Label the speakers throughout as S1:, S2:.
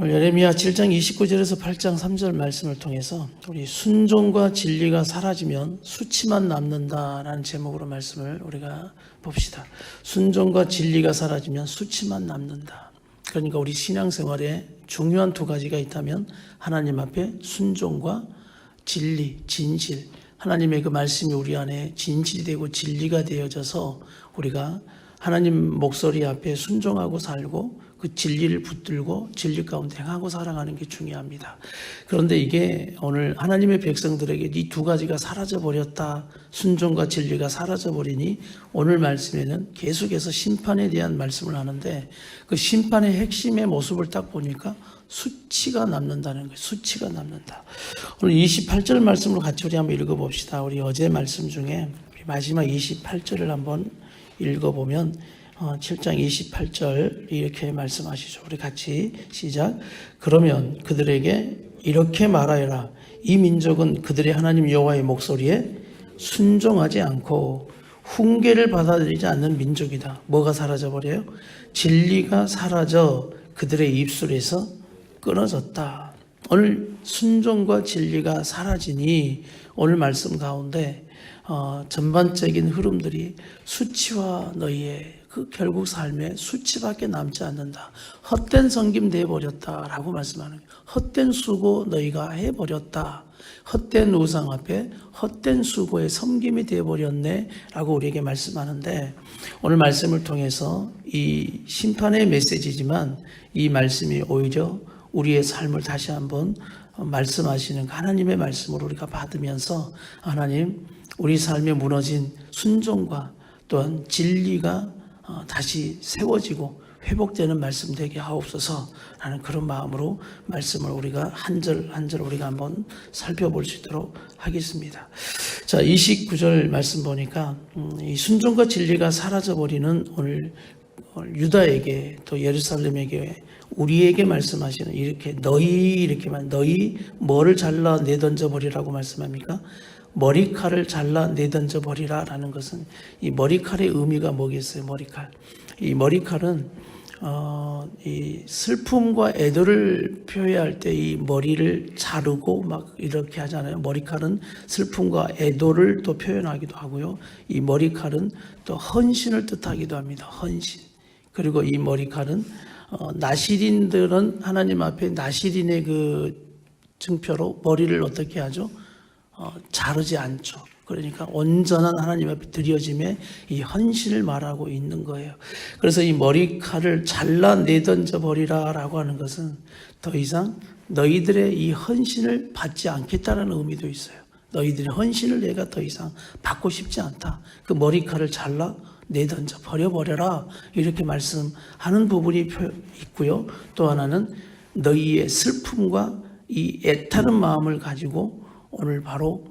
S1: 오늘 예레미야 7장 29절에서 8장 3절 말씀을 통해서 우리 순종과 진리가 사라지면 수치만 남는다라는 제목으로 말씀을 우리가 봅시다. 순종과 진리가 사라지면 수치만 남는다. 그러니까 우리 신앙생활에 중요한 두 가지가 있다면 하나님 앞에 순종과 진리, 진실, 하나님의 그 말씀이 우리 안에 진실되고 진리가 되어져서 우리가 하나님 목소리 앞에 순종하고 살고 그 진리를 붙들고 진리 가운데 행하고 살아가는 게 중요합니다. 그런데 이게 오늘 하나님의 백성들에게 이 두 가지가 사라져버렸다. 순종과 진리가 사라져버리니 오늘 말씀에는 계속해서 심판에 대한 말씀을 하는데 그 심판의 핵심의 모습을 딱 보니까 수치가 남는다는 거예요. 수치가 남는다. 오늘 28절 말씀을 같이 우리 한번 읽어봅시다. 우리 어제 말씀 중에 마지막 28절을 한번 읽어보면 7장 28절 이렇게 말씀하시죠. 우리 같이 시작. 그러면 그들에게 이렇게 말하여라. 이 민족은 그들의 하나님 여호와의 목소리에 순종하지 않고 훈계를 받아들이지 않는 민족이다. 뭐가 사라져버려요? 진리가 사라져 그들의 입술에서 끊어졌다. 오늘 순종과 진리가 사라지니 오늘 말씀 가운데 전반적인 흐름들이 수치와 너희의 그 결국 삶에 수치밖에 남지 않는다. 헛된 섬김 되어버렸다라고 말씀하는 거예요. 헛된 수고 너희가 해버렸다. 헛된 우상 앞에 헛된 수고의 섬김이 되어버렸네 라고 우리에게 말씀하는데 오늘 말씀을 통해서 이 심판의 메시지지만 이 말씀이 오히려 우리의 삶을 다시 한번 말씀하시는 하나님의 말씀을 우리가 받으면서 하나님 우리 삶에 무너진 순종과 또한 진리가 다시 세워지고 회복되는 말씀 되게 하옵소서 라는 그런 마음으로 말씀을 우리가 한 절 한 절 우리가 한번 살펴볼 수 있도록 하겠습니다. 자, 29절 말씀 보니까 이 순종과 진리가 사라져버리는 오늘 유다에게 또 예루살렘에게 우리에게 말씀하시는 이렇게 너희 뭐를 잘라 내던져 버리라고 말씀합니까? 머리칼을 잘라 내던져 버리라 라는 것은 이 머리칼의 의미가 뭐겠어요? 머리칼. 이 머리칼은 이 슬픔과 애도를 표현할 때 이 머리를 자르고 막 이렇게 하잖아요. 머리칼은 슬픔과 애도를 또 표현하기도 하고요. 이 머리칼은 또 헌신을 뜻하기도 합니다. 헌신. 그리고 이 머리칼은 나시린들은 하나님 앞에 나시린의 그 증표로 머리를 어떻게 하죠? 자르지 않죠. 그러니까 온전한 하나님 앞에 드려짐에 이 헌신을 말하고 있는 거예요. 그래서 이 머리칼을 잘라 내던져 버리라 라고 하는 것은 더 이상 너희들의 이 헌신을 받지 않겠다는 의미도 있어요. 너희들의 헌신을 내가 더 이상 받고 싶지 않다. 그 머리칼을 잘라 내던져 버려버려라 이렇게 말씀하는 부분이 있고요. 또 하나는 너희의 슬픔과 이 애타는 마음을 가지고 오늘 바로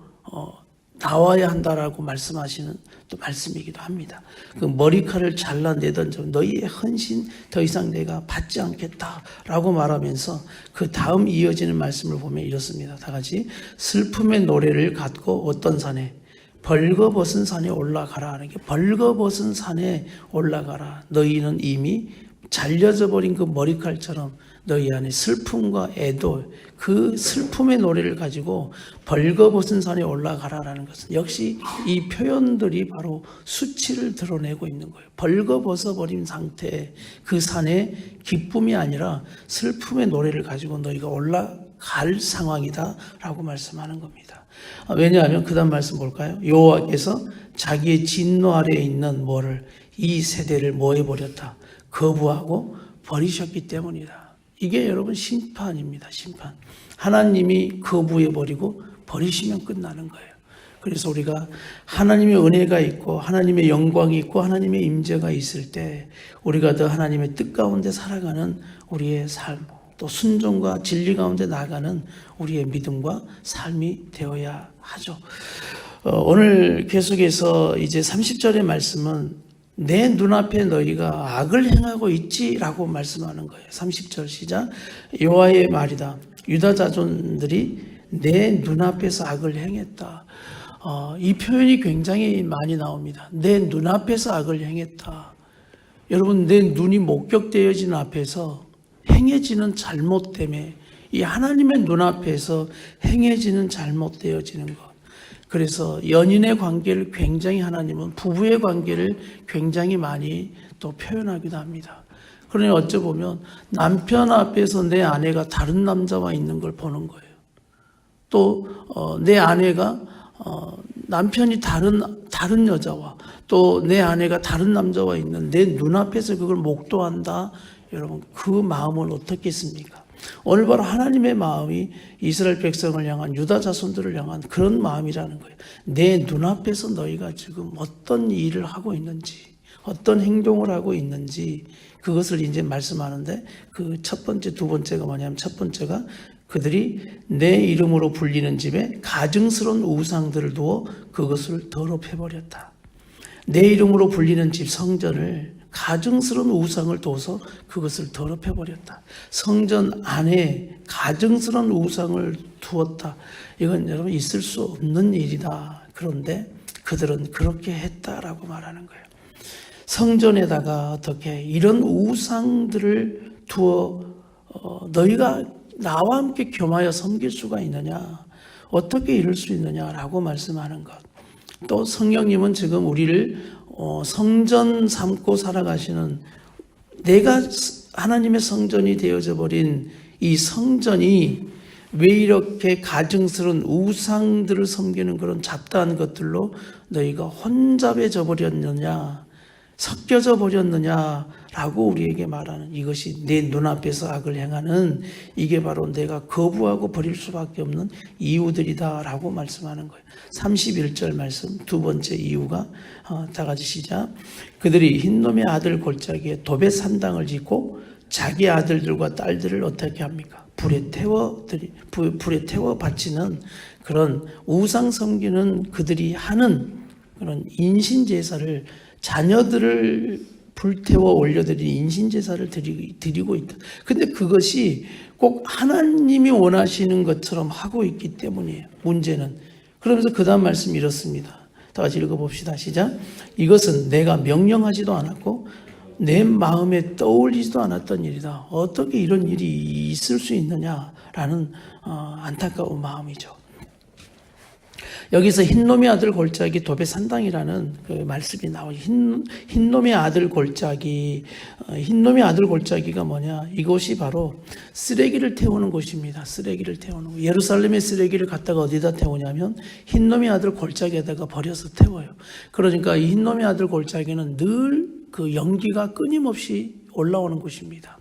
S1: 나와야 한다라고 말씀하시는 또 말씀이기도 합니다. 그 머리칼을 잘라내던져 너희의 헌신 더 이상 내가 받지 않겠다라고 말하면서 그 다음 이어지는 말씀을 보면 이렇습니다. 다 같이 슬픔의 노래를 갖고 어떤 산에 벌거벗은 산에 올라가라 하는 게 벌거벗은 산에 올라가라. 너희는 이미 잘려져 버린 그 머리칼처럼 너희 안에 슬픔과 애도 그 슬픔의 노래를 가지고 벌거벗은 산에 올라가라라는 것은 역시 이 표현들이 바로 수치를 드러내고 있는 거예요. 벌거벗어 버린 상태 그 산에 기쁨이 아니라 슬픔의 노래를 가지고 너희가 올라갈 상황이다라고 말씀하는 겁니다. 왜냐하면 그 다음 말씀 볼까요? 여호와께서 자기의 진노 아래에 있는 뭐를 이 세대를 뭐 해버렸다? 거부하고 버리셨기 때문이다. 이게 여러분 심판입니다. 심판. 하나님이 거부해버리고 버리시면 끝나는 거예요. 그래서 우리가 하나님의 은혜가 있고 하나님의 영광이 있고 하나님의 임재가 있을 때 우리가 더 하나님의 뜻 가운데 살아가는 우리의 삶, 또 순종과 진리 가운데 나아가는 우리의 믿음과 삶이 되어야 하죠. 오늘 계속해서 이제 30절의 말씀은 내 눈앞에 너희가 악을 행하고 있지라고 말씀하는 거예요. 30절 시작. 여호와의 말이다. 유다 자손들이 내 눈앞에서 악을 행했다. 이 표현이 굉장히 많이 나옵니다. 내 눈앞에서 악을 행했다. 여러분 내 눈이 목격되어지는 앞에서 행해지는 잘못 때문에 이 하나님의 눈앞에서 행해지는 잘못되어지는 것. 그래서 연인의 관계를 굉장히 하나님은 부부의 관계를 굉장히 많이 또 표현하기도 합니다. 그러니 어찌 보면 남편 앞에서 내 아내가 다른 남자와 있는 걸 보는 거예요. 또 내 아내가 남편이 다른 여자와 또 내 아내가 다른 남자와 있는 내 눈앞에서 그걸 목도한다. 여러분 그 마음은 어떻겠습니까? 오늘 바로 하나님의 마음이 이스라엘 백성을 향한 유다 자손들을 향한 그런 마음이라는 거예요. 내 눈앞에서 너희가 지금 어떤 일을 하고 있는지 어떤 행동을 하고 있는지 그것을 이제 말씀하는데 그 첫 번째 두 번째가 뭐냐면 첫 번째가 그들이 내 이름으로 불리는 집에 가증스러운 우상들을 두어 그것을 더럽혀버렸다. 내 이름으로 불리는 집 성전을 가증스러운 우상을 둬서 그것을 더럽혀버렸다. 성전 안에 가증스러운 우상을 두었다. 이건 여러분 있을 수 없는 일이다. 그런데 그들은 그렇게 했다라고 말하는 거예요. 성전에다가 어떻게 이런 우상들을 두어 너희가 나와 함께 겸하여 섬길 수가 있느냐? 어떻게 이럴 수 있느냐라고 말씀하는 것. 또 성령님은 지금 우리를 성전 삼고 살아가시는 내가 하나님의 성전이 되어져 버린 이 성전이 왜 이렇게 가증스러운 우상들을 섬기는 그런 잡다한 것들로 너희가 혼잡해져 버렸느냐, 섞여져 버렸느냐라고 우리에게 말하는 이것이 내 눈앞에서 악을 행하는 이게 바로 내가 거부하고 버릴 수밖에 없는 이유들이다라고 말씀하는 거예요. 31절 말씀 두 번째 이유가 다 같이 시작. 그들이 흰놈의 아들 골짜기에 도배 산당을 짓고 자기 아들들과 딸들을 어떻게 합니까? 불에 태워 바치는 그런 우상 섬기는 그들이 하는 그런 인신 제사를 자녀들을 불태워 올려드린 인신제사를 드리고 있다. 근데 그것이 꼭 하나님이 원하시는 것처럼 하고 있기 때문이에요. 문제는. 그러면서 그 다음 말씀 이렇습니다. 다 같이 읽어봅시다. 시작. 이것은 내가 명령하지도 않았고 내 마음에 떠올리지도 않았던 일이다. 어떻게 이런 일이 있을 수 있느냐라는 안타까운 마음이죠. 여기서 흰놈의 아들 골짜기 도배 산당이라는 그 말씀이 나와요. 흰놈의 아들 골짜기, 흰놈의 아들 골짜기가 뭐냐? 이곳이 바로 쓰레기를 태우는 곳입니다. 쓰레기를 태우는 곳. 예루살렘의 쓰레기를 갖다가 어디다 태우냐면 흰놈의 아들 골짜기에다가 버려서 태워요. 그러니까 이 흰놈의 아들 골짜기는 늘 그 연기가 끊임없이 올라오는 곳입니다.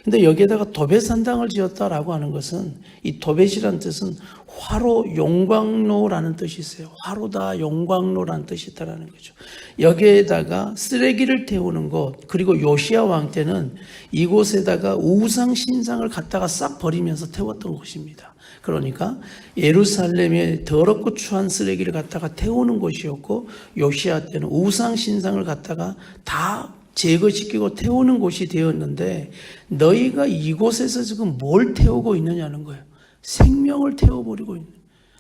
S1: 근데 여기에다가 도벳산당을 지었다라고 하는 것은 이 도벳이라는 뜻은 화로 용광로라는 뜻이 있어요. 화로다 용광로라는 뜻이 있다라는 거죠. 여기에다가 쓰레기를 태우는 곳, 그리고 요시야 왕 때는 이곳에다가 우상 신상을 갖다가 싹 버리면서 태웠던 곳입니다. 그러니까 예루살렘에 더럽고 추한 쓰레기를 갖다가 태우는 곳이었고 요시야 때는 우상 신상을 갖다가 다 제거시키고 태우는 곳이 되었는데 너희가 이곳에서 지금 뭘 태우고 있느냐는 거예요. 생명을 태워버리고 있는.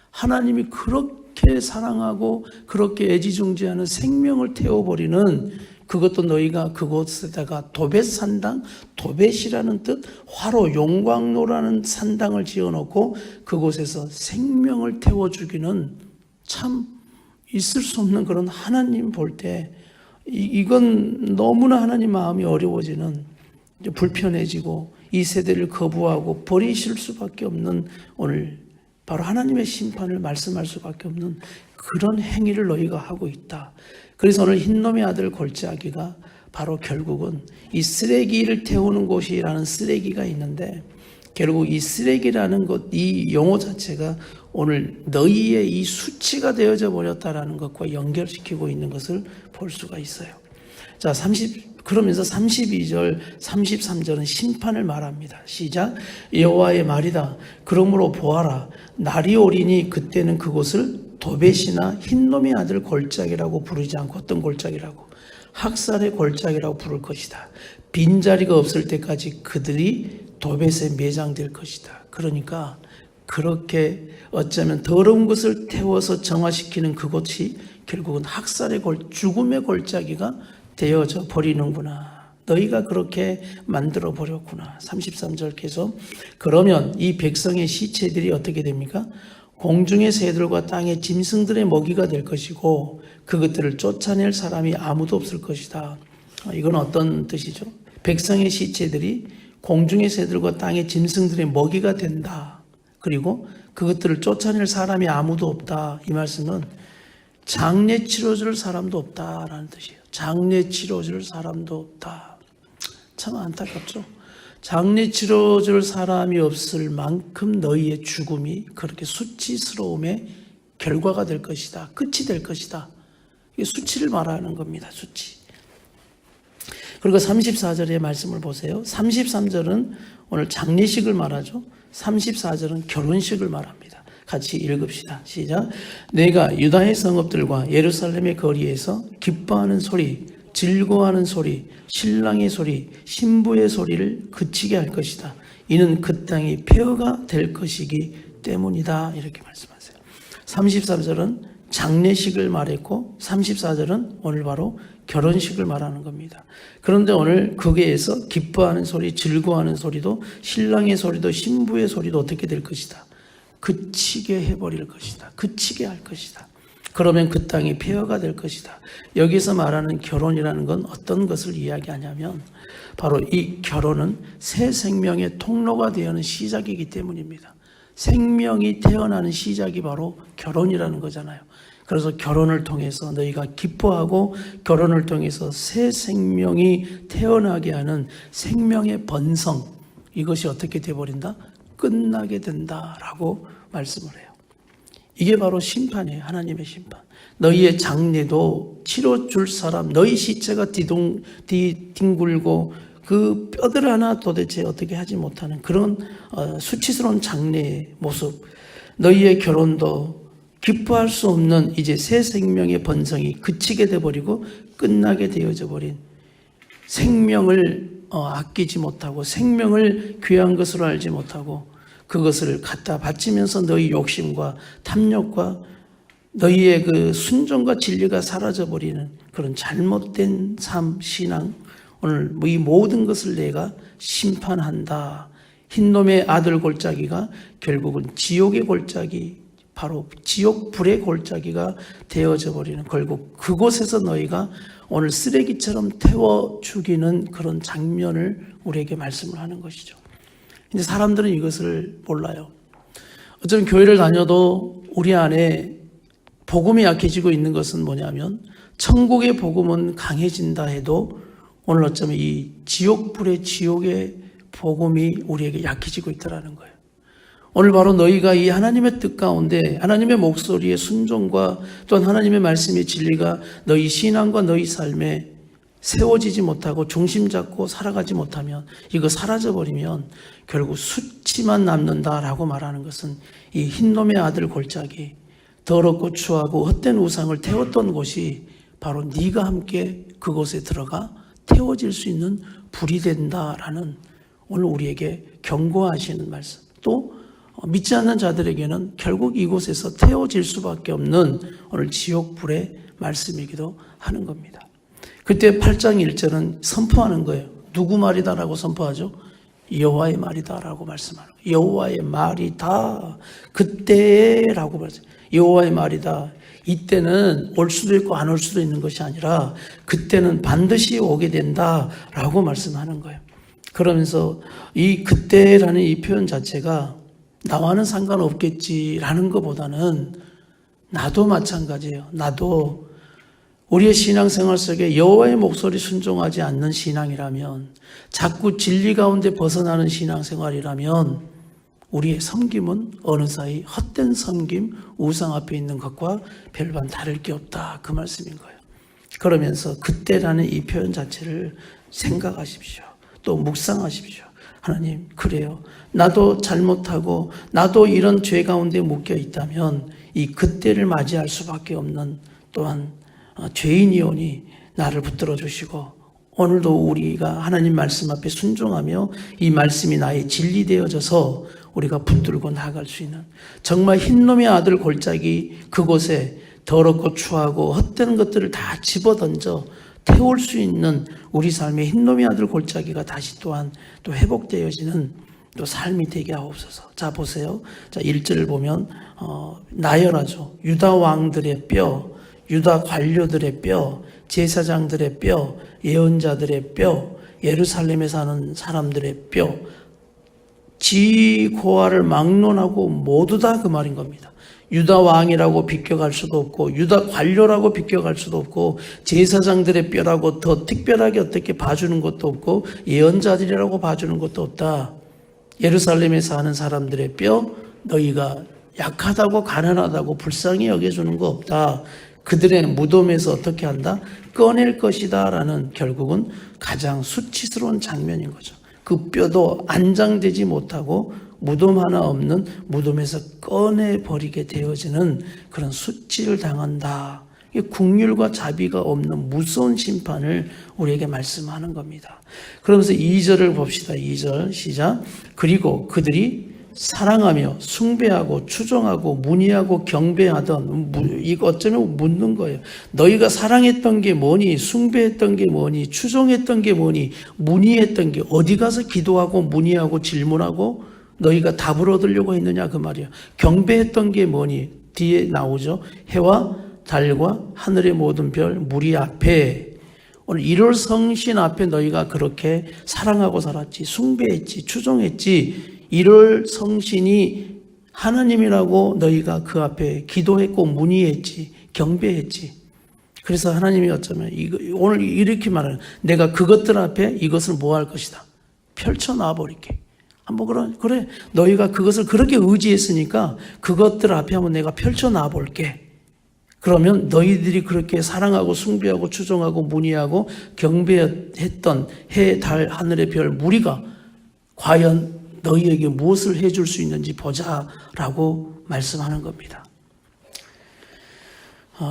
S1: 하나님이 그렇게 사랑하고 그렇게 애지중지하는 생명을 태워버리는 그것도 너희가 그곳에다가 도벳산당, 도벳이라는 뜻, 화로 용광로라는 산당을 지어놓고 그곳에서 생명을 태워 죽이는 참 있을 수 없는 그런 하나님 볼 때 이건 너무나 하나님 마음이 어려워지는, 불편해지고 이 세대를 거부하고 버리실 수밖에 없는, 오늘 바로 하나님의 심판을 말씀할 수밖에 없는 그런 행위를 너희가 하고 있다. 그래서 오늘 흰놈의 아들 골짜기가 바로 결국은 이 쓰레기를 태우는 곳이라는 쓰레기가 있는데, 결국 이 쓰레기라는 것, 이 용어 자체가 오늘 너희의 이 수치가 되어져 버렸다라는 것과 연결시키고 있는 것을 볼 수가 있어요. 자, 그러면서 32절, 33절은 심판을 말합니다. 시작. 여호와의 말이다. 그러므로 보아라. 날이 오리니 그때는 그곳을 도벳이나 흰놈의 아들 골짜기라고 부르지 않고 어떤 골짜기라고? 학살의 골짜기라고 부를 것이다. 빈자리가 없을 때까지 그들이 도벳에 매장될 것이다. 그러니까 그렇게 어쩌면 더러운 것을 태워서 정화시키는 그곳이 결국은 학살의 죽음의 골짜기가 되어져 버리는구나. 너희가 그렇게 만들어 버렸구나. 33절 계속. 그러면 이 백성의 시체들이 어떻게 됩니까? 공중의 새들과 땅의 짐승들의 먹이가 될 것이고 그것들을 쫓아낼 사람이 아무도 없을 것이다. 이건 어떤 뜻이죠? 백성의 시체들이 공중의 새들과 땅의 짐승들의 먹이가 된다. 그리고 그것들을 쫓아낼 사람이 아무도 없다. 이 말씀은 장례 치러줄 사람도 없다라는 뜻이에요. 장례 치러줄 사람도 없다. 참 안타깝죠. 장례 치러줄 사람이 없을 만큼 너희의 죽음이 그렇게 수치스러움의 결과가 될 것이다. 끝이 될 것이다. 이게 수치를 말하는 겁니다. 수치. 그리고 34절의 말씀을 보세요. 33절은 오늘 장례식을 말하죠. 34절은 결혼식을 말합니다. 같이 읽읍시다. 시작. 내가 유다의 성읍들과 예루살렘의 거리에서 기뻐하는 소리, 즐거워하는 소리, 신랑의 소리, 신부의 소리를 그치게 할 것이다. 이는 그 땅이 폐허가 될 것이기 때문이다. 이렇게 말씀하세요. 33절은 장례식을 말했고 34절은 오늘 바로 결혼식을 말하는 겁니다. 그런데 오늘 거기에서 기뻐하는 소리, 즐거워하는 소리도 신랑의 소리도 신부의 소리도 어떻게 될 것이다. 그치게 해버릴 것이다. 그치게 할 것이다. 그러면 그 땅이 폐허가 될 것이다. 여기서 말하는 결혼이라는 건 어떤 것을 이야기하냐면 바로 이 결혼은 새 생명의 통로가 되어는 시작이기 때문입니다. 생명이 태어나는 시작이 바로 결혼이라는 거잖아요. 그래서 결혼을 통해서 너희가 기뻐하고 결혼을 통해서 새 생명이 태어나게 하는 생명의 번성, 이것이 어떻게 되어버린다? 끝나게 된다라고 말씀을 해요. 이게 바로 심판이에요. 하나님의 심판. 너희의 장례도 치러줄 사람, 너희 시체가 뒹굴고 그 뼈들 하나 도대체 어떻게 하지 못하는 그런 수치스러운 장례의 모습, 너희의 결혼도 기뻐할 수 없는 이제 새 생명의 번성이 그치게 돼버리고 끝나게 되어져 버린, 생명을 아끼지 못하고 생명을 귀한 것으로 알지 못하고 그것을 갖다 바치면서 너희 욕심과 탐욕과 너희의 그 순종과 진리가 사라져버리는 그런 잘못된 삶, 신앙, 오늘 이 모든 것을 내가 심판한다. 흰놈의 아들 골짜기가 결국은 지옥의 골짜기, 바로 지옥 불의 골짜기가 되어져 버리는, 결국 그곳에서 너희가 오늘 쓰레기처럼 태워 죽이는 그런 장면을 우리에게 말씀을 하는 것이죠. 근데 사람들은 이것을 몰라요. 어쩌면 교회를 다녀도 우리 안에 복음이 약해지고 있는 것은 뭐냐면 천국의 복음은 강해진다 해도 오늘 어쩌면 이 지옥불의 지옥의 복음이 우리에게 약해지고 있다는 거예요. 오늘 바로 너희가 이 하나님의 뜻 가운데 하나님의 목소리의 순종과 또한 하나님의 말씀의 진리가 너희 신앙과 너희 삶에 세워지지 못하고 중심 잡고 살아가지 못하면, 이거 사라져버리면 결국 수치만 남는다라고 말하는 것은 이 흰놈의 아들 골짜기, 더럽고 추하고 헛된 우상을 태웠던 곳이 바로 네가 함께 그곳에 들어가 태워질 수 있는 불이 된다라는 오늘 우리에게 경고하시는 말씀, 또 믿지 않는 자들에게는 결국 이곳에서 태워질 수밖에 없는 오늘 지옥불의 말씀이기도 하는 겁니다. 그때 8장 1절은 선포하는 거예요. 누구 말이다라고 선포하죠? 여호와의 말이다라고 말씀하는 거예요. 여호와의 말이다. 그때라고 말해요. 여호와의 말이다. 이때는 올 수도 있고 안 올 수도 있는 것이 아니라 그때는 반드시 오게 된다라고 말씀하는 거예요. 그러면서 이 그때라는 이 표현 자체가 나와는 상관없겠지라는 것보다는 나도 마찬가지예요. 나도 우리의 신앙생활 속에 여호와의 목소리 순종하지 않는 신앙이라면, 자꾸 진리 가운데 벗어나는 신앙생활이라면 우리의 섬김은 어느 사이 헛된 섬김, 우상 앞에 있는 것과 별반 다를 게 없다, 그 말씀인 거예요. 그러면서 그때라는 이 표현 자체를 생각하십시오. 또 묵상하십시오. 하나님, 그래요. 나도 잘못하고 나도 이런 죄 가운데 묶여 있다면 이 그때를 맞이할 수밖에 없는, 또한 죄인이오니 나를 붙들어 주시고, 오늘도 우리가 하나님 말씀 앞에 순종하며 이 말씀이 나의 진리 되어져서 우리가 붙들고 나아갈 수 있는, 정말 흰놈의 아들 골짜기 그곳에 더럽고 추하고 헛된 것들을 다 집어던져 태울 수 있는 우리 삶의 흰놈의 아들 골짜기가 다시 또한 또 회복되어지는 또 삶이 되게 하옵소서. 자, 보세요. 자, 1절을 보면 나열하죠. 유다 왕들의 뼈, 유다 관료들의 뼈, 제사장들의 뼈, 예언자들의 뼈, 예루살렘에 사는 사람들의 뼈, 지고아를 막론하고 모두 다 그 말인 겁니다. 유다 왕이라고 비껴갈 수도 없고 유다 관료라고 비껴갈 수도 없고 제사장들의 뼈라고 더 특별하게 어떻게 봐주는 것도 없고 예언자들이라고 봐주는 것도 없다. 예루살렘에 사는 사람들의 뼈, 너희가 약하다고 가난하다고 불쌍히 여겨주는 거 없다. 그들의 무덤에서 어떻게 한다? 꺼낼 것이다 라는 결국은 가장 수치스러운 장면인 거죠. 그 뼈도 안장되지 못하고 무덤 하나 없는 무덤에서 꺼내버리게 되어지는 그런 수치를 당한다. 국률과 자비가 없는 무서운 심판을 우리에게 말씀하는 겁니다. 그러면서 2절을 봅시다. 2절 시작. 그리고 그들이 사랑하며 숭배하고 추종하고 문의하고 경배하던, 이거 어쩌면 묻는 거예요. 너희가 사랑했던 게 뭐니? 숭배했던 게 뭐니? 추종했던 게 뭐니? 문의했던 게 어디 가서 기도하고 문의하고 질문하고 너희가 답을 얻으려고 했느냐 그 말이야. 경배했던 게 뭐니? 뒤에 나오죠. 해와 달과 하늘의 모든 별 무리 앞에, 오늘 1월 성신 앞에 너희가 그렇게 사랑하고 살았지, 숭배했지, 추종했지. 1월 성신이 하나님이라고 너희가 그 앞에 기도했고 문의했지, 경배했지. 그래서 하나님이 어쩌면 오늘 이렇게 말하는, 내가 그것들 앞에 이것을 뭐 할 것이다, 펼쳐놔 버릴게. 한번 그래 너희가 그것을 그렇게 의지했으니까 그것들 앞에 한번 내가 펼쳐놔 볼게. 그러면 너희들이 그렇게 사랑하고 숭배하고 추종하고 문의하고 경배했던 해, 달, 하늘의 별 무리가 과연 너희에게 무엇을 해줄 수 있는지 보자라고 말씀하는 겁니다.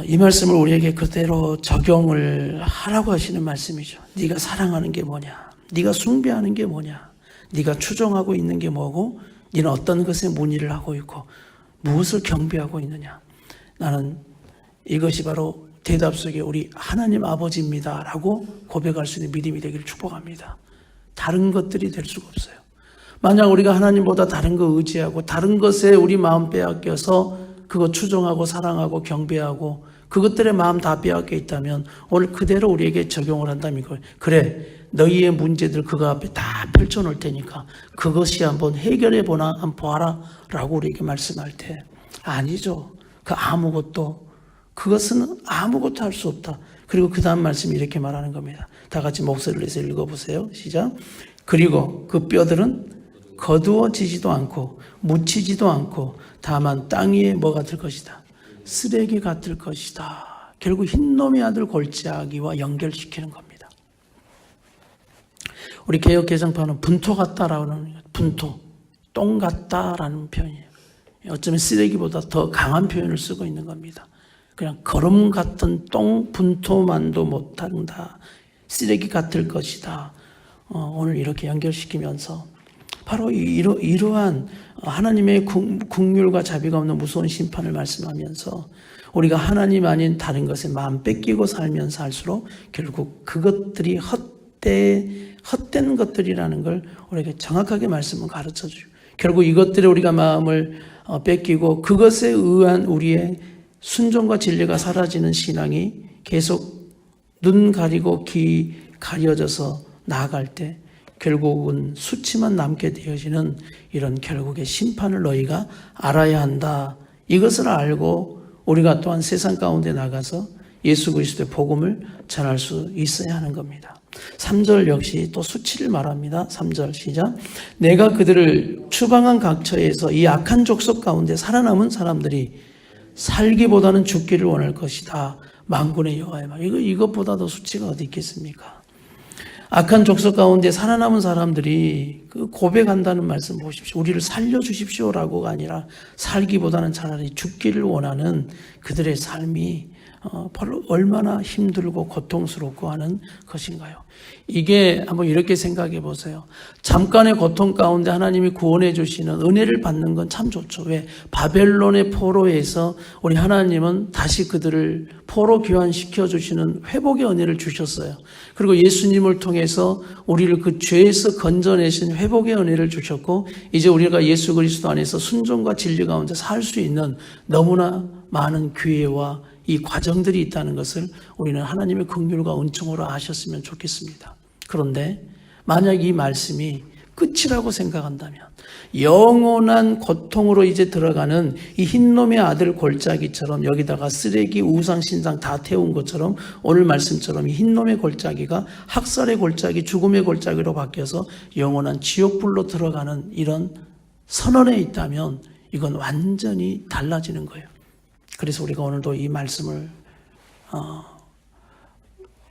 S1: 이 말씀을 우리에게 그대로 적용을 하라고 하시는 말씀이죠. 네가 사랑하는 게 뭐냐? 네가 숭배하는 게 뭐냐? 네가 추종하고 있는 게 뭐고? 네는 어떤 것에 문의를 하고 있고 무엇을 경배하고 있느냐? 나는 이것이 바로 대답 속에 우리 하나님 아버지입니다 라고 고백할 수 있는 믿음이 되기를 축복합니다. 다른 것들이 될 수가 없어요. 만약 우리가 하나님보다 다른 거 의지하고 다른 것에 우리 마음 빼앗겨서 그거 추종하고 사랑하고 경배하고 그것들의 마음 다 빼앗겨 있다면 오늘 그대로 우리에게 적용을 한다면 이거, 그래 너희의 문제들 그거 앞에 다 펼쳐놓을 테니까 그것이 한번 해결해 보나 한번 보아라 라고 우리에게 말씀할 때, 아니죠. 그것은 아무것도 할 수 없다. 그리고 그 다음 말씀이 이렇게 말하는 겁니다. 다 같이 목소리를 내서 읽어보세요. 시작. 그리고 그 뼈들은 거두어지지도 않고 묻히지도 않고 다만 땅 위에 뭐가 될 것이다? 쓰레기 같을 것이다. 결국 흰놈의 아들 골짜기와 연결시키는 겁니다. 우리 개역 개정판은 분토 같다라고 하는 거예요. 분토, 똥 같다라는 표현이에요. 어쩌면 쓰레기보다 더 강한 표현을 쓰고 있는 겁니다. 그냥 거름 같은 똥 분토만도 못한다. 쓰레기 같을 것이다. 오늘 이렇게 연결시키면서 바로 이러한 하나님의 국률과 자비가 없는 무서운 심판을 말씀하면서 우리가 하나님 아닌 다른 것에 마음 뺏기고 살면서 할수록 결국 그것들이 헛된 것들이라는 걸 우리에게 정확하게 말씀을 가르쳐주고, 결국 이것들에 우리가 마음을 뺏기고 그것에 의한 우리의 순종과 진리가 사라지는 신앙이 계속 눈 가리고 귀 가려져서 나아갈 때 결국은 수치만 남게 되어지는 이런 결국의 심판을 너희가 알아야 한다. 이것을 알고 우리가 또한 세상 가운데 나가서 예수 그리스도의 복음을 전할 수 있어야 하는 겁니다. 3절 역시 또 수치를 말합니다. 3절 시작. 내가 그들을 추방한 각처에서 이 악한 족속 가운데 살아남은 사람들이 살기보다는 죽기를 원할 것이다. 만군의 여호와의 말. 이것보다 더 수치가 어디 있겠습니까? 악한 족속 가운데 살아남은 사람들이 그 고백한다는 말씀 보십시오. 우리를 살려주십시오라고가 아니라 살기보다는 차라리 죽기를 원하는 그들의 삶이 얼마나 힘들고 고통스럽고 하는 것인가요? 이게 한번 이렇게 생각해 보세요. 잠깐의 고통 가운데 하나님이 구원해 주시는 은혜를 받는 건 참 좋죠. 왜? 바벨론의 포로에서 우리 하나님은 다시 그들을 포로 귀환시켜 주시는 회복의 은혜를 주셨어요. 그리고 예수님을 통해서 우리를 그 죄에서 건져내신 회복의 은혜를 주셨고, 이제 우리가 예수 그리스도 안에서 순종과 진리 가운데 살 수 있는 너무나 많은 기회와 이 과정들이 있다는 것을 우리는 하나님의 긍휼과 은총으로 아셨으면 좋겠습니다. 그런데 만약 이 말씀이 끝이라고 생각한다면, 영원한 고통으로 이제 들어가는 이 흰놈의 아들 골짜기처럼, 여기다가 쓰레기, 우상, 신상 다 태운 것처럼 오늘 말씀처럼 이 흰놈의 골짜기가 학살의 골짜기, 죽음의 골짜기로 바뀌어서 영원한 지옥불로 들어가는 이런 선언에 있다면 이건 완전히 달라지는 거예요. 그래서 우리가 오늘도 이 말씀을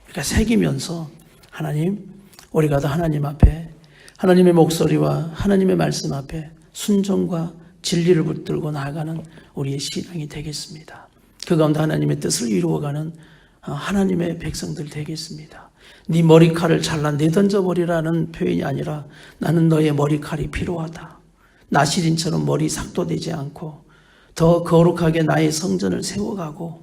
S1: 우리가 새기면서, 하나님, 우리가 다 하나님 앞에 하나님의 목소리와 하나님의 말씀 앞에 순종과 진리를 붙들고 나아가는 우리의 신앙이 되겠습니다. 그 가운데 하나님의 뜻을 이루어가는 하나님의 백성들 되겠습니다. 네 머리칼을 잘라 내던져버리라는 표현이 아니라, 나는 너의 머리칼이 필요하다. 나시린처럼 머리 삭도되지 않고 더 거룩하게 나의 성전을 세워가고,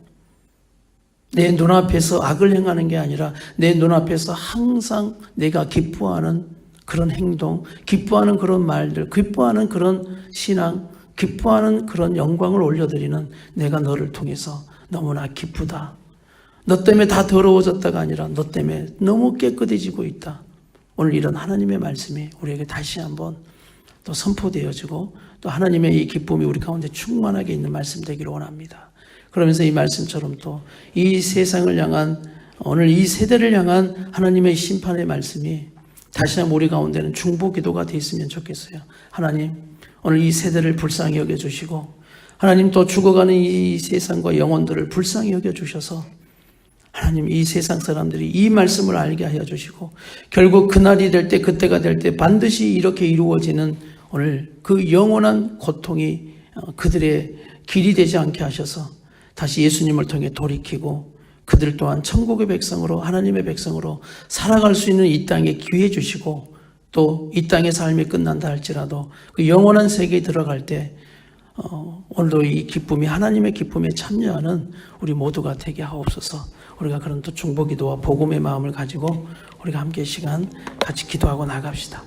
S1: 내 눈앞에서 악을 행하는 게 아니라 내 눈앞에서 항상 내가 기뻐하는 그런 행동, 기뻐하는 그런 말들, 기뻐하는 그런 신앙, 기뻐하는 그런 영광을 올려드리는 내가 너를 통해서 너무나 기쁘다. 너 때문에 다 더러워졌다가 아니라 너 때문에 너무 깨끗해지고 있다. 오늘 이런 하나님의 말씀이 우리에게 다시 한번 또 선포되어지고, 또 하나님의 이 기쁨이 우리 가운데 충만하게 있는 말씀 되기를 원합니다. 그러면서 이 말씀처럼 또 이 세상을 향한, 오늘 이 세대를 향한 하나님의 심판의 말씀이 다시 한번 우리 가운데는 중보 기도가 되었으면 좋겠어요. 하나님, 오늘 이 세대를 불쌍히 여겨주시고, 하나님 또 죽어가는 이 세상과 영혼들을 불쌍히 여겨주셔서, 하나님 이 세상 사람들이 이 말씀을 알게 하여 주시고, 결국 그날이 될 때, 그때가 될 때 반드시 이렇게 이루어지는 오늘 그 영원한 고통이 그들의 길이 되지 않게 하셔서 다시 예수님을 통해 돌이키고, 그들 또한 천국의 백성으로, 하나님의 백성으로 살아갈 수 있는 이 땅에 기회 주시고, 또 이 땅의 삶이 끝난다 할지라도 그 영원한 세계에 들어갈 때 오늘도 이 기쁨이, 하나님의 기쁨에 참여하는 우리 모두가 되게 하옵소서. 우리가 그런 또 중보기도와 복음의 마음을 가지고 우리가 함께 시간 같이 기도하고 나갑시다.